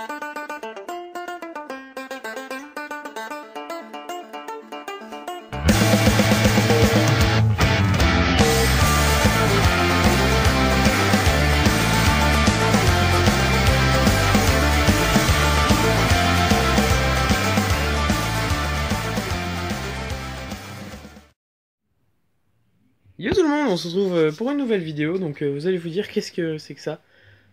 Yo tout le monde, on se retrouve pour une nouvelle vidéo, donc vous allez vous dire qu'est-ce que c'est que ça.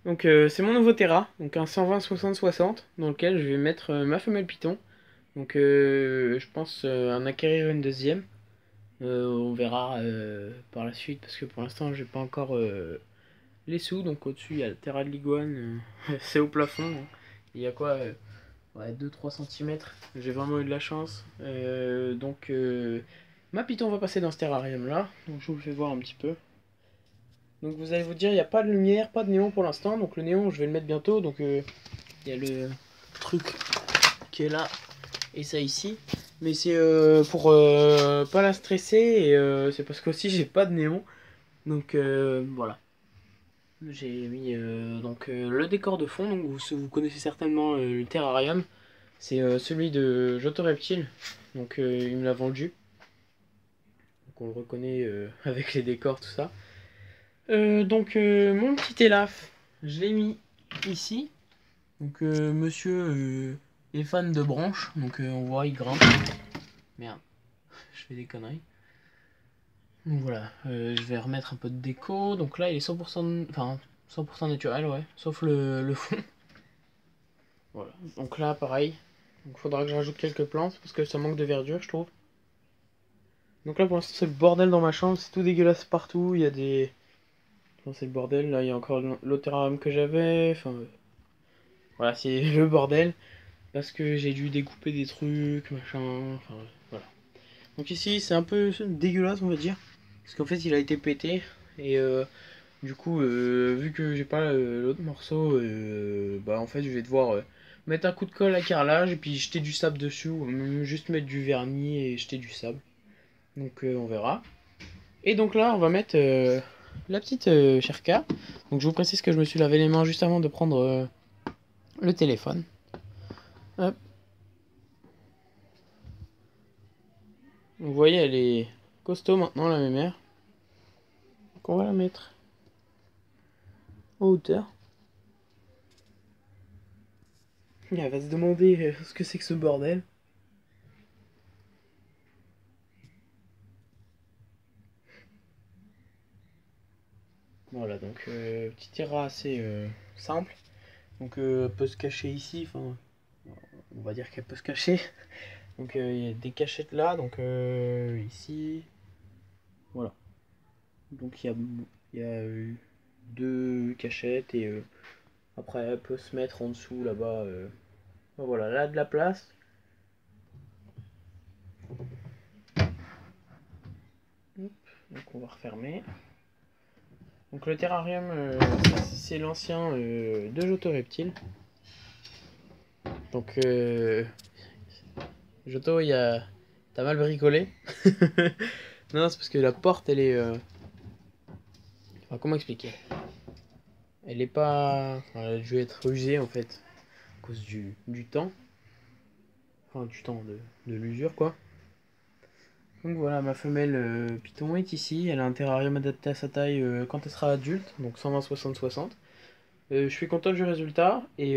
Donc c'est mon nouveau Terra, donc un 120-60-60, dans lequel je vais mettre ma femelle Python. Donc je pense en acquérir une deuxième. On verra par la suite, parce que pour l'instant j'ai pas encore les sous, donc au-dessus il y a le Terra de l'iguane, c'est au plafond. Hein. Il y a quoi ouais, 2-3 cm, j'ai vraiment eu de la chance. Ma Python va passer dans ce terrarium là, donc je vous le fais voir un petit peu. Donc vous allez vous dire, il n'y a pas de lumière, pas de néon pour l'instant, donc le néon je vais le mettre bientôt, donc il y a le truc qui est là et ça ici. Mais c'est pour pas la stresser et c'est parce qu'aussi j'ai pas de néon, donc voilà. J'ai mis le décor de fond, donc vous connaissez certainement le terrarium. C'est celui de Joto Reptile, donc il me l'a vendu. Donc on le reconnaît avec les décors, tout ça. Mon petit Elaf, je l'ai mis ici. Donc monsieur est fan de branches, donc on voit il grimpe. Merde, je fais des conneries. Donc voilà, je vais remettre un peu de déco. Donc là il est 100%, enfin 100% naturel, ouais, sauf le fond. Voilà, donc là pareil. Donc faudra que je rajoute quelques plantes parce que ça manque de verdure, je trouve. Donc là pour l'instant c'est le bordel dans ma chambre, c'est tout dégueulasse partout, il y a des... Enfin, c'est le bordel, là il y a encore l'autre terrarium que j'avais, enfin... Voilà, c'est le bordel, parce que j'ai dû découper des trucs, machin, enfin voilà. Donc ici c'est un peu dégueulasse on va dire, parce qu'en fait il a été pété, et du coup vu que j'ai pas l'autre morceau, bah en fait je vais devoir mettre un coup de colle à carrelage, et puis jeter du sable dessus, ou même juste mettre du vernis et jeter du sable. Donc on verra. Et donc là, on va mettre la petite Sherka. Donc je vous précise que je me suis lavé les mains juste avant de prendre le téléphone. Hop. Vous voyez, elle est costaud maintenant, la mémère. Donc on va la mettre en hauteur. Elle va se demander ce que c'est que ce bordel. Voilà, donc petit terrain assez simple. Donc elle peut se cacher ici, enfin on va dire qu'elle peut se cacher. Donc il y a des cachettes là, donc ici, voilà. Donc il y a deux cachettes et après elle peut se mettre en dessous là-bas. Voilà, là de la place. Hop, donc on va refermer. Donc le terrarium, c'est l'ancien de Joto Reptile. Donc Joto, t'as mal bricolé. Non, c'est parce que la porte, elle est... Enfin, comment expliquer? Elle est pas... Enfin, elle a dû être usée en fait, à cause du temps. Enfin, du temps de l'usure, quoi. Donc voilà, ma femelle Python est ici. Elle a un terrarium adapté à sa taille quand elle sera adulte, donc 120-60-60. Je suis content du résultat et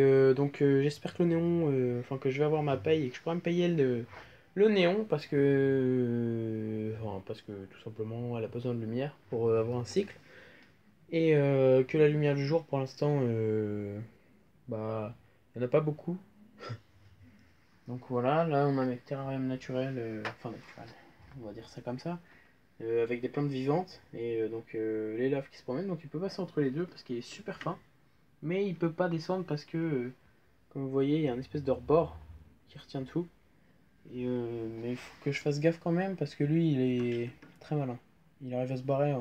j'espère que le néon, enfin que je vais avoir ma paye et que je pourrai me payer le néon parce que tout simplement elle a besoin de lumière pour avoir un cycle et que la lumière du jour pour l'instant, bah il n'y en a pas beaucoup. Donc voilà, là on a un terrarium naturel, enfin naturel, on va dire ça comme ça, avec des plantes vivantes et les laves qui se promènent, donc il peut passer entre les deux parce qu'il est super fin. Mais il peut pas descendre parce que, comme vous voyez, il y a une espèce de rebord qui retient tout. Et, mais il faut que je fasse gaffe quand même parce que lui, il est très malin. Il arrive à se barrer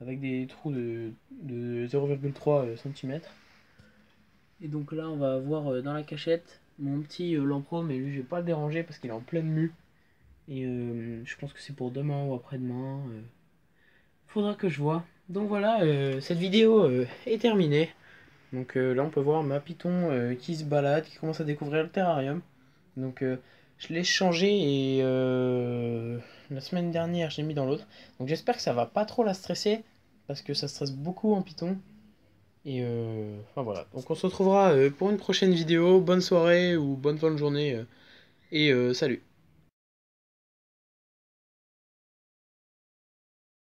avec des trous de 0,3 cm. Et donc là, on va avoir dans la cachette mon petit Lampro, mais lui, je vais pas le déranger parce qu'il est en pleine mue. Et je pense que c'est pour demain ou après-demain. Faudra que je vois. Donc voilà, cette vidéo est terminée. Donc là on peut voir ma python qui se balade, qui commence à découvrir le terrarium. Donc je l'ai changé et la semaine dernière j'ai mis dans l'autre. Donc j'espère que ça va pas trop la stresser parce que ça stresse beaucoup en python. Et enfin voilà, donc on se retrouvera pour une prochaine vidéo. Bonne soirée ou bonne fin de journée et salut.